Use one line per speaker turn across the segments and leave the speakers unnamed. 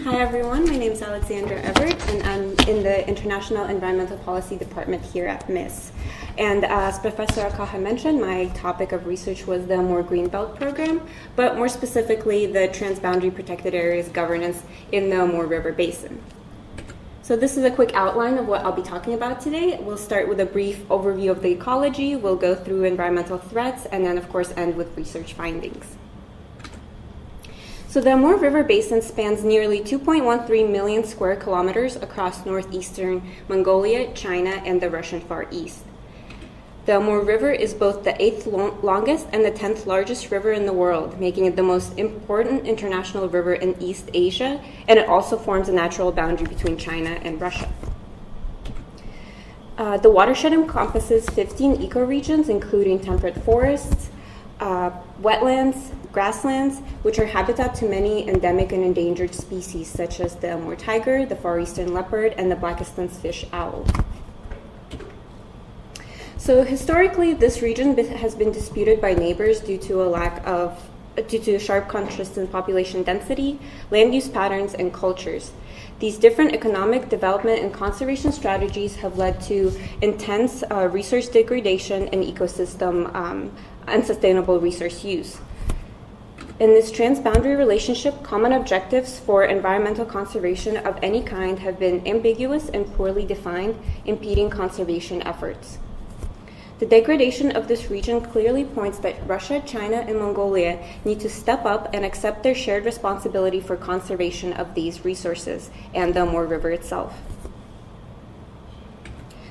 Hi everyone, my name is Aleksandra Evert and I'm in the International Environmental Policy Department here at MIS. And as Professor Akaha mentioned, my topic of research was the Amur Greenbelt program, but more specifically the Transboundary Protected Areas governance in the Amur River Basin. So this is a quick outline of what I'll be talking about today. We'll start with a brief overview of the ecology, we'll go through environmental threats, and then of course end with research findings. So the Amur River Basin spans nearly 2.13 million square kilometers across northeastern Mongolia, China, and the Russian Far East. The Amur River is both the 8th longest and the 10th largest river in the world, making it the most important international river in East Asia, and it also forms a natural boundary between China and Russia. The watershed encompasses 15 ecoregions, including temperate forests, wetlands, grasslands, which are habitat to many endemic and endangered species such as the Amur tiger, the Far Eastern leopard, and the Blakiston's fish owl. So historically, this region has been disputed by neighbors due to a sharp contrast in population density, land use patterns, and cultures. These different economic development and conservation strategies have led to intense resource degradation and ecosystem unsustainable resource use. In this transboundary relationship, common objectives for environmental conservation of any kind have been ambiguous and poorly defined, impeding conservation efforts. The degradation of this region clearly points that Russia, China, and Mongolia need to step up and accept their shared responsibility for conservation of these resources and the Amur River itself.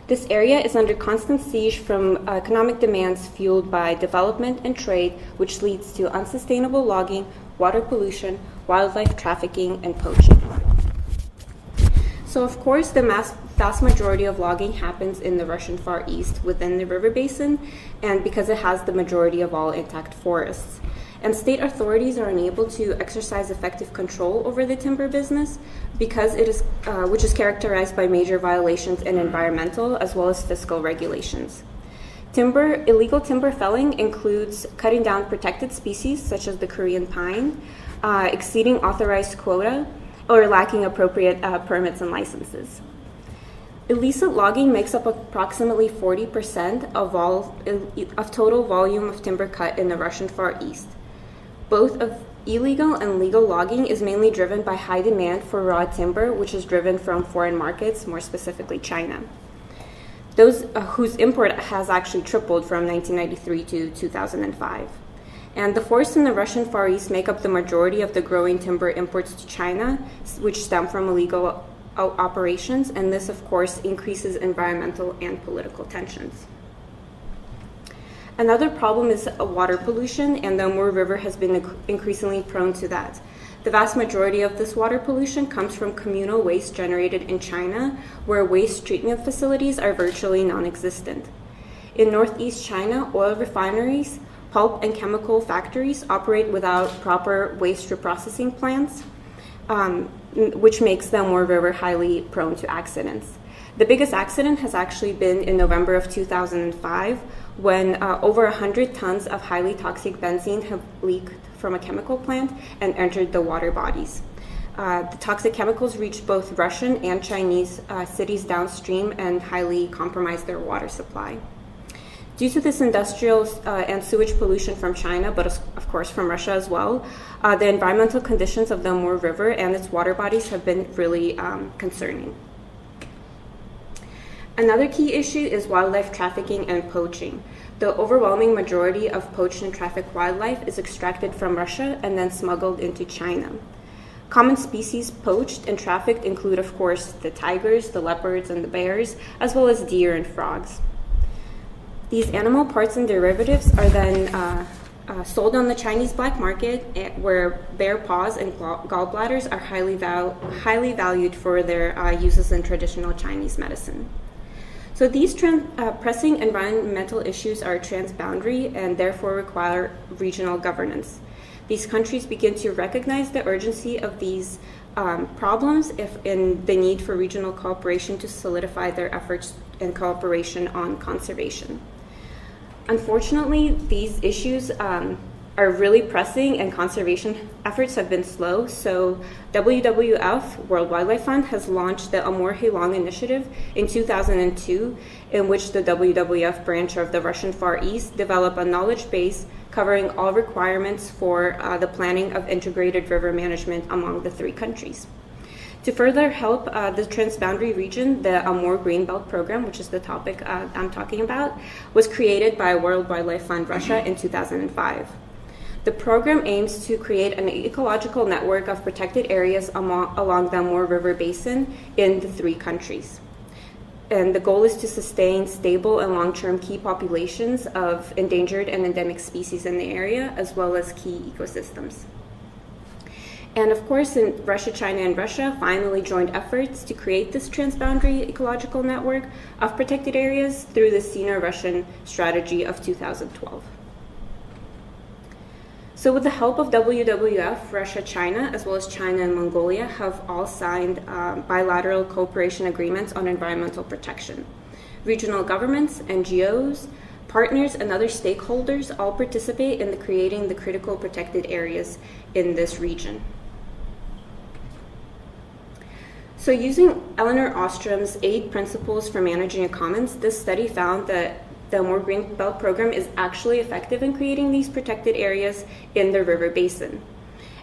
This area is under constant siege from economic demands fueled by development and trade, which leads to unsustainable logging, water pollution, wildlife trafficking, and poaching. So of course, the vast majority of logging happens in the Russian Far East within the river basin, and because it has the majority of all intact forests. And state authorities are unable to exercise effective control over the timber business because which is characterized by major violations in environmental as well as fiscal regulations. Illegal timber felling includes cutting down protected species such as the Korean pine, exceeding authorized quota, or lacking appropriate permits and licenses. Illicit logging makes up approximately 40% of total volume of timber cut in the Russian Far East. Both of illegal and legal logging is mainly driven by high demand for raw timber, which is driven from foreign markets, more specifically China. Those whose import has actually tripled from 1993 to 2005. And the forests in the Russian Far East make up the majority of the growing timber imports to China, which stem from illegal operations, and this, of course, increases environmental and political tensions. Another problem is water pollution, and the Amur River has been increasingly prone to that. The vast majority of this water pollution comes from communal waste generated in China, where waste treatment facilities are virtually non-existent. In northeast China, oil refineries, pulp and chemical factories operate without proper waste reprocessing plants, which makes the Amur River highly prone to accidents. The biggest accident has actually been in November of 2005, when over 100 tons of highly toxic benzene have leaked from a chemical plant and entered the water bodies. The toxic chemicals reached both Russian and Chinese cities downstream and highly compromised their water supply. Due to this industrial and sewage pollution from China, but of course from Russia as well, the environmental conditions of the Amur River and its water bodies have been really concerning. Another key issue is wildlife trafficking and poaching. The overwhelming majority of poached and trafficked wildlife is extracted from Russia and then smuggled into China. Common species poached and trafficked include, of course, the tigers, the leopards, and the bears, as well as deer and frogs. These animal parts and derivatives are then sold on the Chinese black market, where bear paws and gallbladders are highly valued for their uses in traditional Chinese medicine. So these pressing environmental issues are transboundary and therefore require regional governance. These countries begin to recognize the urgency of these problems in the need for regional cooperation to solidify their efforts and cooperation on conservation. Unfortunately, these issues are really pressing and conservation efforts have been slow. So WWF, World Wildlife Fund, has launched the Amur initiative in 2002, in which the WWF branch of the Russian Far East developed a knowledge base covering all requirements for the planning of integrated river management among the three countries. To further help the transboundary region, the Amur Greenbelt program, which is the topic I'm talking about, was created by World Wildlife Fund Russia in 2005. The program aims to create an ecological network of protected areas along the Amur River Basin in the three countries. And the goal is to sustain stable and long-term key populations of endangered and endemic species in the area, as well as key ecosystems. And of course, in Russia, China, and Russia finally joined efforts to create this transboundary ecological network of protected areas through the Sino-Russian strategy of 2012. So with the help of WWF, Russia, China, as well as China and Mongolia have all signed bilateral cooperation agreements on environmental protection. Regional governments, NGOs, partners, and other stakeholders all participate in creating the critical protected areas in this region. So using Elinor Ostrom's 8 principles for managing a commons, this study found that the Amur Greenbelt program is actually effective in creating these protected areas in the river basin.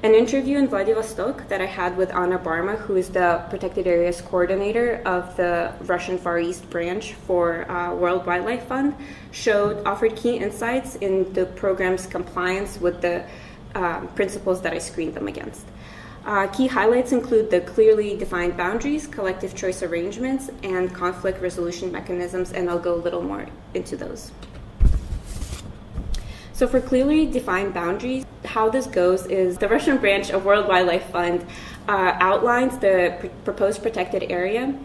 An interview in Vladivostok that I had with Anna Barma, who is the protected areas coordinator of the Russian Far East branch for World Wildlife Fund, offered key insights in the program's compliance with the principles that I screened them against. Key highlights include the clearly defined boundaries, collective choice arrangements, and conflict resolution mechanisms, and I'll go a little more into those. So for clearly defined boundaries, how this goes is the Russian branch of World Wildlife Fund outlines the proposed protected area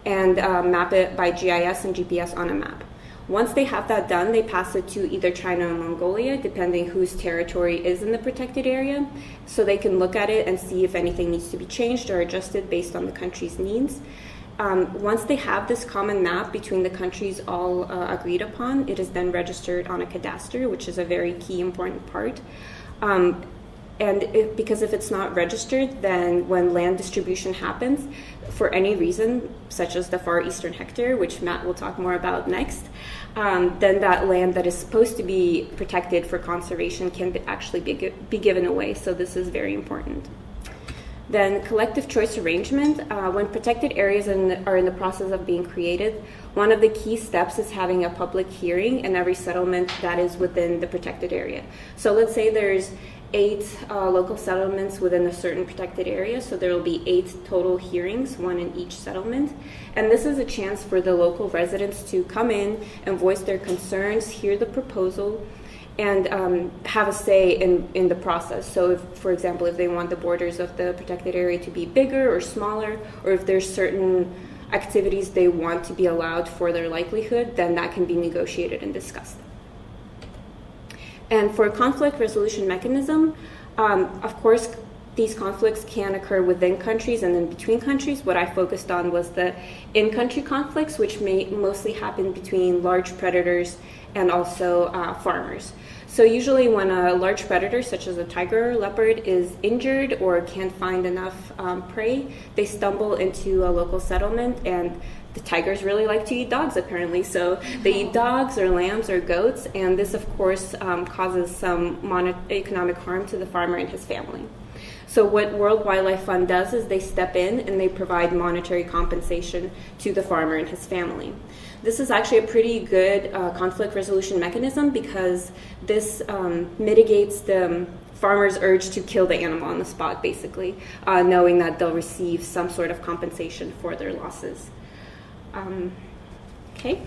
and map it by GIS and GPS on a map. Once they have that done, they pass it to either China or Mongolia, depending whose territory is in the protected area, so they can look at it and see if anything needs to be changed or adjusted based on the country's needs. Once they have this common map between the countries all agreed upon, it is then registered on a cadastre, which is a very key important part. Because if it's not registered, then when land distribution happens, for any reason, such as the Far Eastern hectare, which Matt will talk more about next, then that land that is supposed to be protected for conservation can actually be given away. So this is very important. Then collective choice arrangement. When protected areas are in the process of being created, one of the key steps is having a public hearing in every settlement that is within the protected area. So let's say there's 8 local settlements within a certain protected area, so there will be 8 total hearings, 1 in each settlement. And this is a chance for the local residents to come in and voice their concerns, hear the proposal, and have a say in the process. So if, for example, if they want the borders of the protected area to be bigger or smaller, or if there's certain activities they want to be allowed for their livelihood, then that can be negotiated and discussed. And for a conflict resolution mechanism, of course, these conflicts can occur within countries and then between countries. What I focused on was the in-country conflicts, which may mostly happen between large predators and also farmers. So usually when a large predator, such as a tiger or leopard, is injured or can't find enough prey, they stumble into a local settlement, and the tigers really like to eat dogs, apparently. So they eat dogs or lambs or goats, and this, of course, causes some economic harm to the farmer and his family. So what World Wildlife Fund does is they step in and they provide monetary compensation to the farmer and his family. This is actually a pretty good conflict resolution mechanism because this mitigates the farmer's urge to kill the animal on the spot, basically, knowing that they'll receive some sort of compensation for their losses. Okay,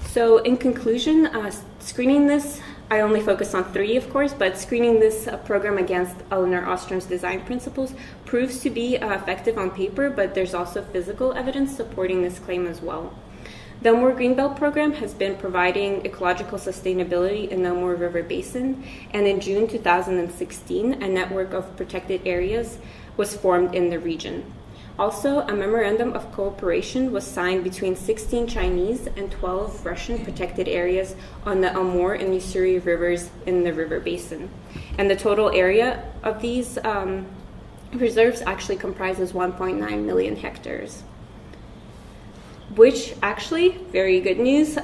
so in conclusion, screening this, I only focused on 3, of course, but screening this program against Elinor Ostrom's design principles proves to be effective on paper, but there's also physical evidence supporting this claim as well. The Amur Greenbelt program has been providing ecological sustainability in the Amur River Basin, and in June 2016, a network of protected areas was formed in the region. Also, a memorandum of cooperation was signed between 16 Chinese and 12 Russian protected areas on the Amur and Ussuri rivers in the river basin. And the total area of these reserves actually comprises 1.9 million hectares, which actually, very good news,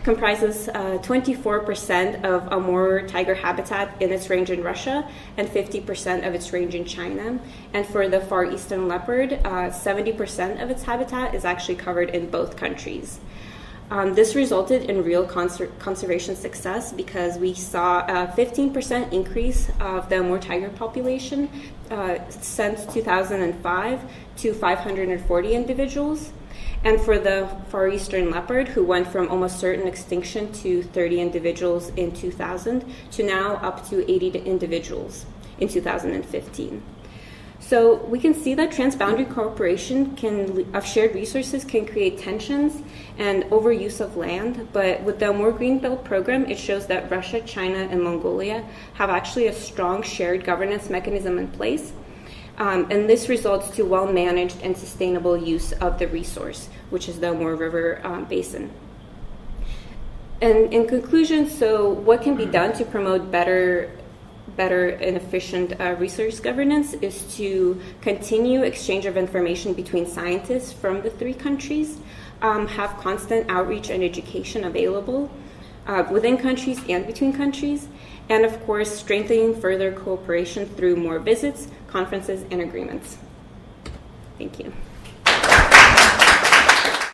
comprises 24% of Amur tiger habitat in its range in Russia and 50% of its range in China. And for the far eastern leopard, 70% of its habitat is actually covered in both countries. This resulted in real conservation success because we saw a 15% increase of the Amur tiger population since 2005 to 540 individuals. And for the far eastern leopard, who went from almost certain extinction to 30 individuals in 2000 to now up to 80 individuals in 2015. So we can see that transboundary cooperation of shared resources can create tensions and overuse of land, but with the Amur Greenbelt program, it shows that Russia, China, and Mongolia have actually a strong shared governance mechanism in place. And this results to well-managed and sustainable use of the resource, which is the Amur River basin. And in conclusion, so what can be done to promote better and efficient resource governance is to continue exchange of information between scientists from the three countries, have constant outreach and education available within countries and between countries, and of course, strengthening further cooperation through more visits, conferences, and agreements. Thank you.